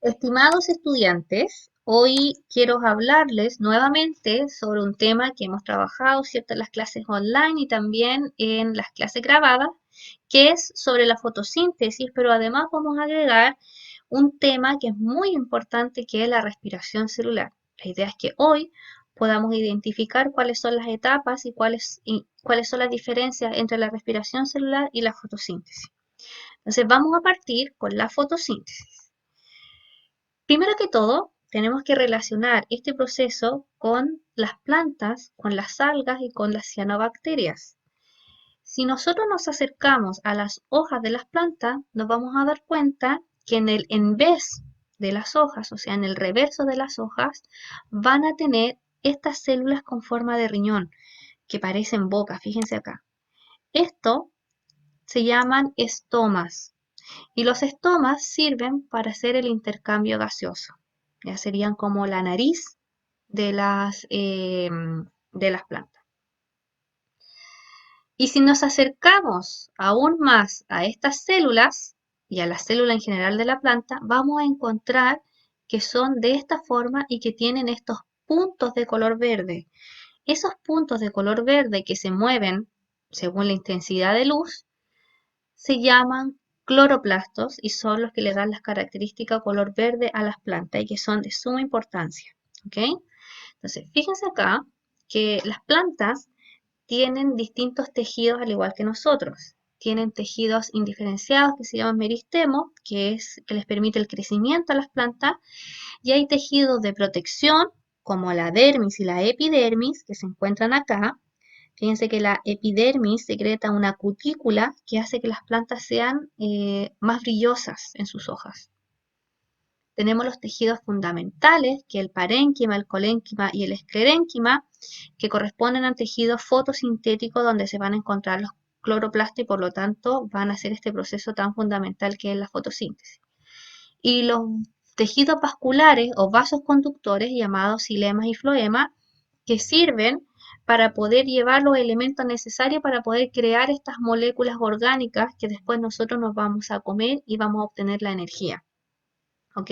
Estimados estudiantes, hoy quiero hablarles nuevamente sobre un tema que hemos trabajado, ¿cierto?, en las clases online y también en las clases grabadas, que es sobre la fotosíntesis, pero además vamos a agregar un tema que es muy importante, que es la respiración celular. La idea es que hoy podamos identificar cuáles son las etapas y cuáles son las diferencias entre la respiración celular y la fotosíntesis. Entonces vamos a partir con la fotosíntesis. Primero que todo, tenemos que relacionar este proceso con las plantas, con las algas y con las cianobacterias. Si nosotros nos acercamos a las hojas de las plantas, nos vamos a dar cuenta que en vez de las hojas, o sea, en el reverso de las hojas, van a tener estas células con forma de riñón, que parecen bocas, fíjense acá. Esto se llaman estomas. Y los estomas sirven para hacer el intercambio gaseoso. Ya serían como la nariz de las plantas. Y si nos acercamos aún más a estas células y a la célula en general de la planta, vamos a encontrar que son de esta forma y que tienen estos puntos de color verde. Esos puntos de color verde que se mueven según la intensidad de luz se llaman cloroplastos y son los que le dan las características color verde a las plantas y que son de suma importancia. ¿Ok? Entonces, fíjense acá que las plantas tienen distintos tejidos al igual que nosotros. Tienen tejidos indiferenciados que se llaman meristemos, que les permite el crecimiento a las plantas, y hay tejidos de protección como la dermis y la epidermis que se encuentran acá. Fíjense que la epidermis secreta una cutícula que hace que las plantas sean más brillosas en sus hojas. Tenemos los tejidos fundamentales, que el parénquima, el colénquima y el esclerénquima, que corresponden a tejidos fotosintéticos donde se van a encontrar los cloroplastos y por lo tanto van a hacer este proceso tan fundamental que es la fotosíntesis. Y los tejidos vasculares o vasos conductores llamados xilemas y floemas, que sirven para poder llevar los elementos necesarios para poder crear estas moléculas orgánicas que después nosotros nos vamos a comer y vamos a obtener la energía. ¿Ok?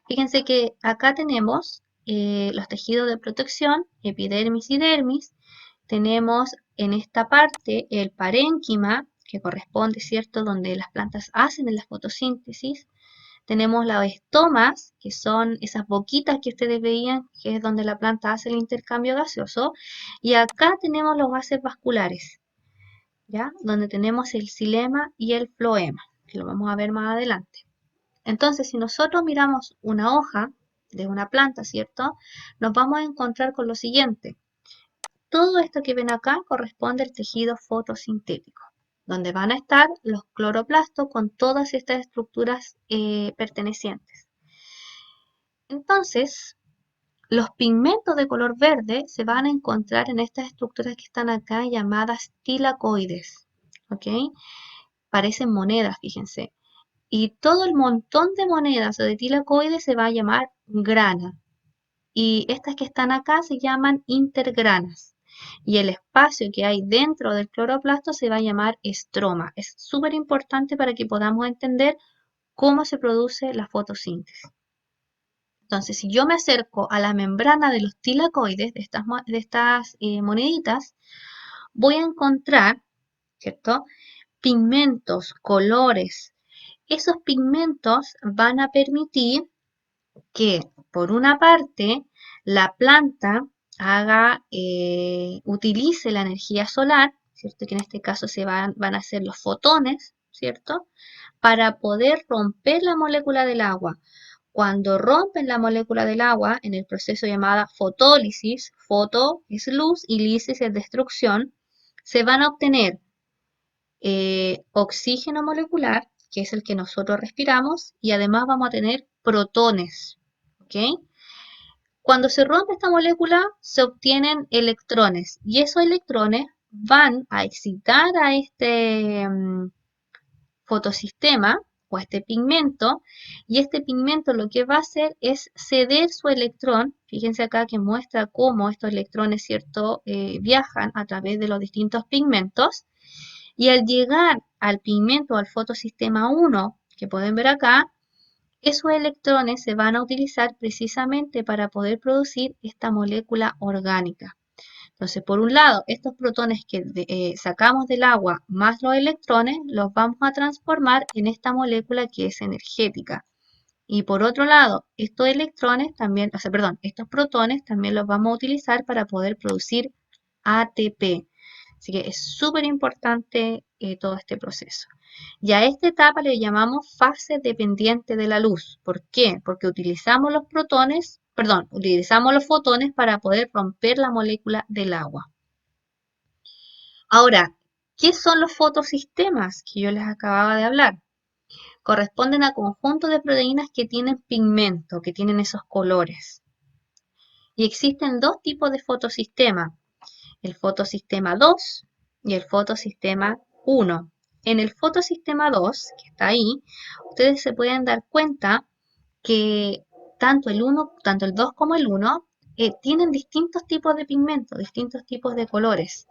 Fíjense que acá tenemos los tejidos de protección, epidermis y dermis. Tenemos en esta parte el parénquima, que corresponde, ¿cierto?, donde las plantas hacen la fotosíntesis. Tenemos los estomas, que son esas boquitas que ustedes veían, que es donde la planta hace el intercambio gaseoso. Y acá tenemos los vasos vasculares, ¿ya? Donde tenemos el xilema y el floema, que lo vamos a ver más adelante. Entonces, si nosotros miramos una hoja de una planta, ¿cierto?, nos vamos a encontrar con lo siguiente. Todo esto que ven acá corresponde al tejido fotosintético, donde van a estar los cloroplastos con todas estas estructuras pertenecientes. Entonces, los pigmentos de color verde se van a encontrar en estas estructuras que están acá llamadas tilacoides. ¿Ok? Parecen monedas, fíjense. Y todo el montón de monedas o de tilacoides se va a llamar grana. Y estas que están acá se llaman intergranas. Y el espacio que hay dentro del cloroplasto se va a llamar estroma. Es súper importante para que podamos entender cómo se produce la fotosíntesis. Entonces, si yo me acerco a la membrana de los tilacoides, de estas moneditas, voy a encontrar, ¿cierto?, pigmentos, colores. Esos pigmentos van a permitir que, por una parte, la planta utilice la energía solar, ¿cierto?, que en este caso van a ser los fotones, ¿cierto?, para poder romper la molécula del agua. Cuando rompen la molécula del agua en el proceso llamado fotólisis, foto es luz y lisis es destrucción, se van a obtener oxígeno molecular, que es el que nosotros respiramos, y además vamos a tener protones. ¿Ok? Cuando se rompe esta molécula, se obtienen electrones, y esos electrones van a excitar a este fotosistema o a este pigmento, y este pigmento lo que va a hacer es ceder su electrón. Fíjense acá que muestra cómo estos electrones, ¿cierto?, viajan a través de los distintos pigmentos, y al llegar al pigmento, al fotosistema 1, que pueden ver acá, Esos electrones se van a utilizar precisamente para poder producir esta molécula orgánica. Entonces, por un lado, estos protones que sacamos del agua más los electrones los vamos a transformar en esta molécula que es energética. Y por otro lado, estos electrones también, o sea, perdón, estos protones también los vamos a utilizar para poder producir ATP. Así que es súper importante todo este proceso. Y a esta etapa le llamamos fase dependiente de la luz. ¿Por qué? Porque utilizamos los protones, perdón, utilizamos los fotones para poder romper la molécula del agua. Ahora, ¿qué son los fotosistemas que yo les acababa de hablar? Corresponden a conjuntos de proteínas que tienen pigmento, que tienen esos colores. Y existen dos tipos de fotosistema, el fotosistema 2 y el fotosistema 1. En el fotosistema 2, que está ahí, ustedes se pueden dar cuenta que tanto el 2 como el 1 tienen distintos tipos de pigmentos, distintos tipos de colores.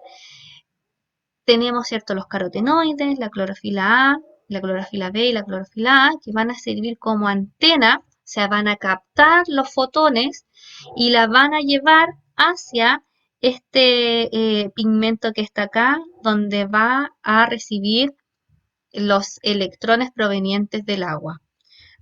Tenemos, ¿cierto?, los carotenoides, la clorofila A, la clorofila B y la clorofila A, que van a servir como antena, o sea, van a captar los fotones y la van a llevar hacia este pigmento que está acá, donde va a recibir los electrones provenientes del agua.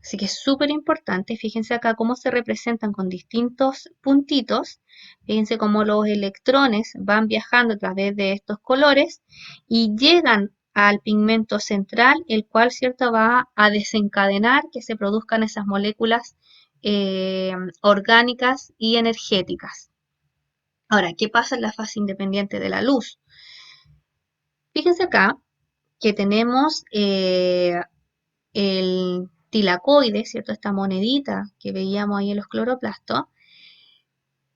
Así que es súper importante, fíjense acá cómo se representan con distintos puntitos, fíjense cómo los electrones van viajando a través de estos colores y llegan al pigmento central, el cual, cierto, va a desencadenar que se produzcan esas moléculas orgánicas y energéticas. Ahora, ¿qué pasa en la fase independiente de la luz? Fíjense acá que tenemos el tilacoide, ¿cierto? Esta monedita que veíamos ahí en los cloroplastos.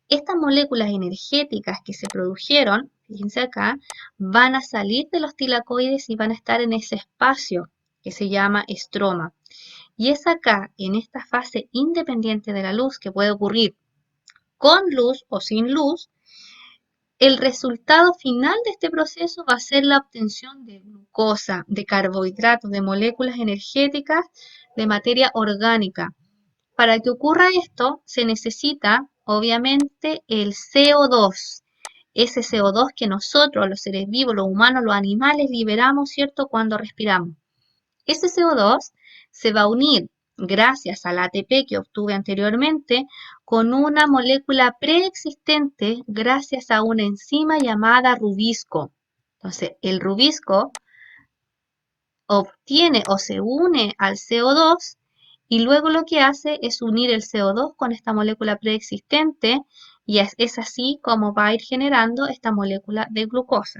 Estas moléculas energéticas que se produjeron, fíjense acá, van a salir de los tilacoides y van a estar en ese espacio que se llama estroma. Y es acá, en esta fase independiente de la luz, que puede ocurrir con luz o sin luz, el resultado final de este proceso va a ser la obtención de glucosa, de carbohidratos, de moléculas energéticas, de materia orgánica. Para que ocurra esto, se necesita, obviamente, el CO2. Ese CO2 que nosotros, los seres vivos, los humanos, los animales, liberamos, ¿cierto?, cuando respiramos. Ese CO2 se va a unir, gracias al ATP que obtuve anteriormente, con una molécula preexistente gracias a una enzima llamada rubisco. Entonces, el rubisco obtiene o se une al CO2 y luego lo que hace es unir el CO2 con esta molécula preexistente y es así como va a ir generando esta molécula de glucosa.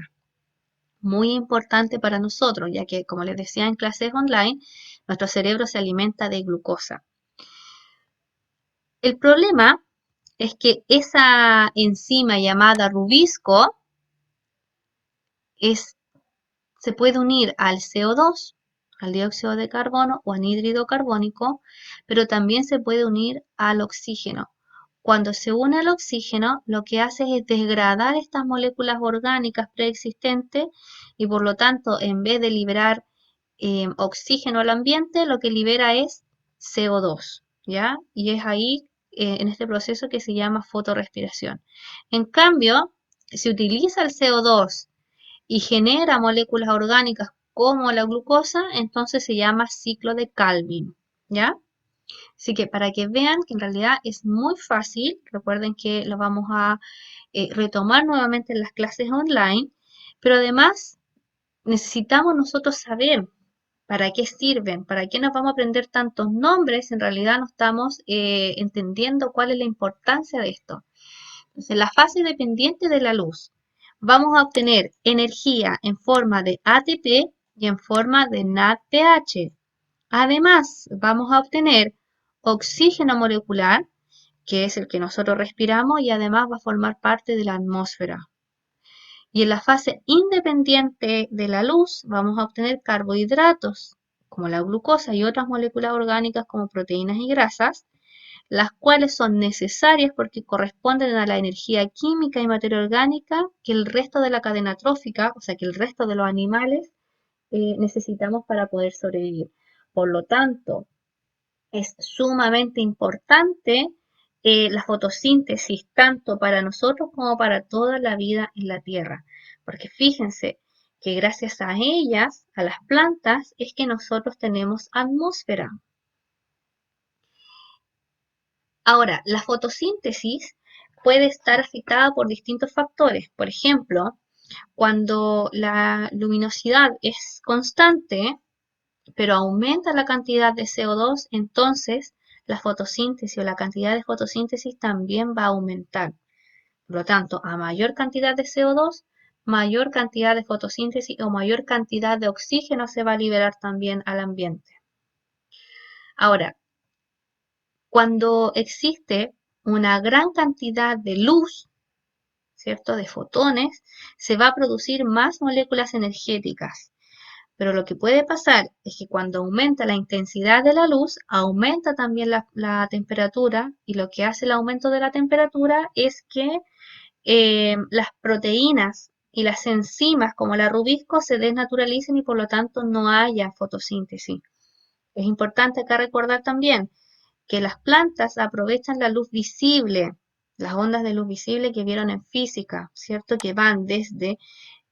Muy importante para nosotros, ya que, como les decía en clases online, nuestro cerebro se alimenta de glucosa. El problema es que esa enzima llamada rubisco se puede unir al CO2, al dióxido de carbono o anhídrido carbónico, pero también se puede unir al oxígeno. Cuando se une al oxígeno, lo que hace es degradar estas moléculas orgánicas preexistentes y por lo tanto, en vez de liberar oxígeno al ambiente, lo que libera es CO2, ¿ya? Y es ahí, en este proceso que se llama fotorrespiración. En cambio, si utiliza el CO2 y genera moléculas orgánicas como la glucosa, entonces se llama ciclo de Calvin, ¿ya? Así que para que vean que en realidad es muy fácil, recuerden que lo vamos a retomar nuevamente en las clases online, pero además necesitamos nosotros saber para qué sirven, para qué nos vamos a aprender tantos nombres, en realidad no estamos entendiendo cuál es la importancia de esto. Entonces, en la fase dependiente de la luz, vamos a obtener energía en forma de ATP y en forma de NADPH. Además, vamos a obtener oxígeno molecular, que es el que nosotros respiramos y además va a formar parte de la atmósfera. Y en la fase independiente de la luz vamos a obtener carbohidratos, como la glucosa y otras moléculas orgánicas como proteínas y grasas, las cuales son necesarias porque corresponden a la energía química y materia orgánica que el resto de la cadena trófica, o sea, que el resto de los animales necesitamos para poder sobrevivir. Por lo tanto, Es sumamente importante la fotosíntesis, tanto para nosotros como para toda la vida en la Tierra. Porque fíjense que gracias a ellas, a las plantas, es que nosotros tenemos atmósfera. Ahora, la fotosíntesis puede estar afectada por distintos factores. Por ejemplo, cuando la luminosidad es constante, pero aumenta la cantidad de CO2, entonces la fotosíntesis o la cantidad de fotosíntesis también va a aumentar. Por lo tanto, a mayor cantidad de CO2, mayor cantidad de fotosíntesis o mayor cantidad de oxígeno se va a liberar también al ambiente. Ahora, cuando existe una gran cantidad de luz, ¿cierto? De fotones, se va a producir más moléculas energéticas. Pero lo que puede pasar es que cuando aumenta la intensidad de la luz, aumenta también la temperatura, y lo que hace el aumento de la temperatura es que las proteínas y las enzimas como la rubisco se desnaturalicen y por lo tanto no haya fotosíntesis. Es importante acá recordar también que las plantas aprovechan la luz visible, las ondas de luz visible que vieron en física, ¿cierto? Que van desde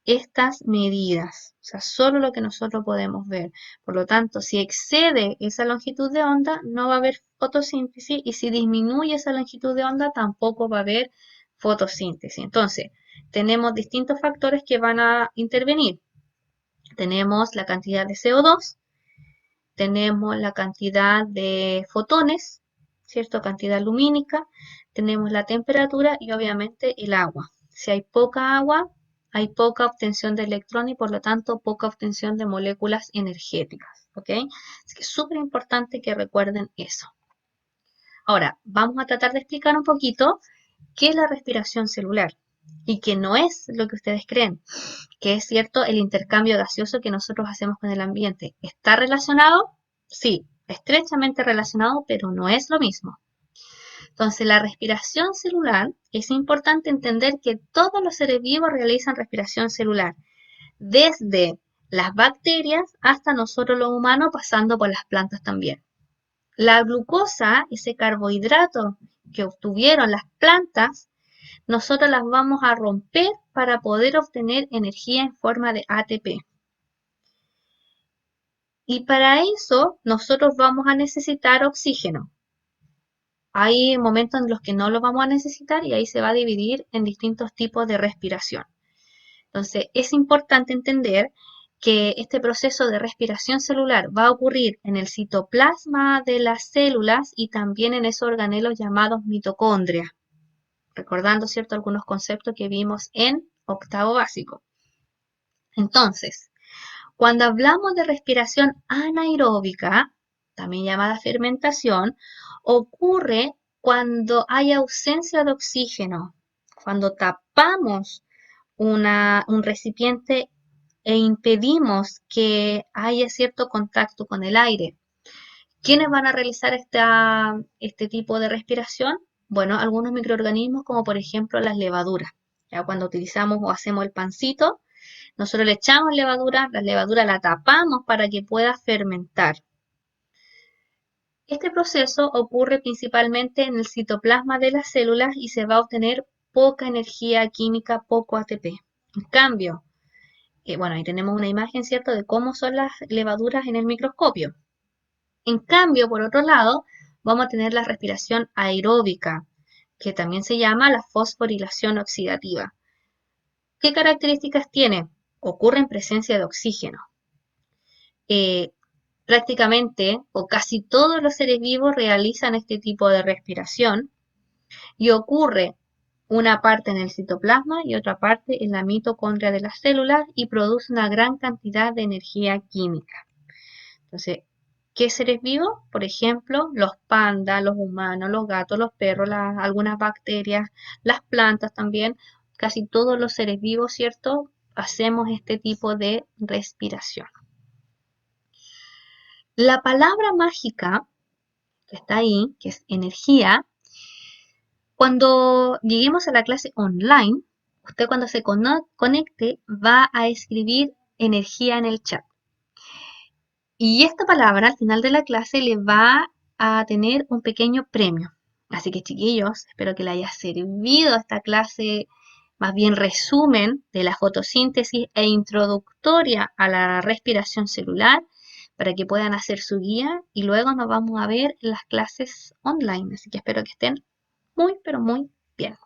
estas medidas, o sea, solo lo que nosotros podemos ver. Por lo tanto, si excede esa longitud de onda, no va a haber fotosíntesis, y si disminuye esa longitud de onda, tampoco va a haber fotosíntesis. Entonces, tenemos distintos factores que van a intervenir. Tenemos la cantidad de CO2, tenemos la cantidad de fotones, ¿cierto? Cantidad lumínica, tenemos la temperatura y obviamente el agua. Si hay poca agua, hay poca obtención de electrón y por lo tanto poca obtención de moléculas energéticas, ¿ok? Así que es súper importante que recuerden eso. Ahora, vamos a tratar de explicar un poquito qué es la respiración celular y que no es lo que ustedes creen, que es cierto el intercambio gaseoso que nosotros hacemos con el ambiente. ¿Está relacionado? Sí, estrechamente relacionado, pero no es lo mismo. Entonces, la respiración celular, es importante entender que todos los seres vivos realizan respiración celular, desde las bacterias hasta nosotros los humanos, pasando por las plantas también. La glucosa, ese carbohidrato que obtuvieron las plantas, nosotros las vamos a romper para poder obtener energía en forma de ATP. Y para eso nosotros vamos a necesitar oxígeno. Hay momentos en los que no lo vamos a necesitar y ahí se va a dividir en distintos tipos de respiración. Entonces, es importante entender que este proceso de respiración celular va a ocurrir en el citoplasma de las células y también en esos organelos llamados mitocondria, recordando, ¿cierto?, algunos conceptos que vimos en octavo básico. Entonces, cuando hablamos de respiración anaeróbica, también llamada fermentación, ocurre cuando hay ausencia de oxígeno, cuando tapamos un recipiente e impedimos que haya cierto contacto con el aire. ¿Quiénes van a realizar este tipo de respiración? Bueno, algunos microorganismos como por ejemplo las levaduras. Ya cuando utilizamos o hacemos el pancito, nosotros le echamos levadura, la levadura la tapamos para que pueda fermentar. Este proceso ocurre principalmente en el citoplasma de las células y se va a obtener poca energía química, poco ATP. En cambio, bueno, ahí tenemos una imagen, ¿cierto?, de cómo son las levaduras en el microscopio. En cambio, por otro lado, vamos a tener la respiración aeróbica, que también se llama la fosforilación oxidativa. ¿Qué características tiene? Ocurre en presencia de oxígeno. Prácticamente o casi todos los seres vivos realizan este tipo de respiración y ocurre una parte en el citoplasma y otra parte en la mitocondria de las células y produce una gran cantidad de energía química. Entonces, ¿qué seres vivos? Por ejemplo, los pandas, los humanos, los gatos, los perros, algunas bacterias, las plantas también, casi todos los seres vivos, ¿cierto? Hacemos este tipo de respiración. La palabra mágica que está ahí, que es energía, cuando lleguemos a la clase online, usted cuando se conecte va a escribir energía en el chat. Y esta palabra al final de la clase le va a tener un pequeño premio. Así que chiquillos, espero que les haya servido esta clase, más bien resumen de la fotosíntesis e introductoria a la respiración celular para que puedan hacer su guía y luego nos vamos a ver en las clases online. Así que espero que estén muy, pero muy bien.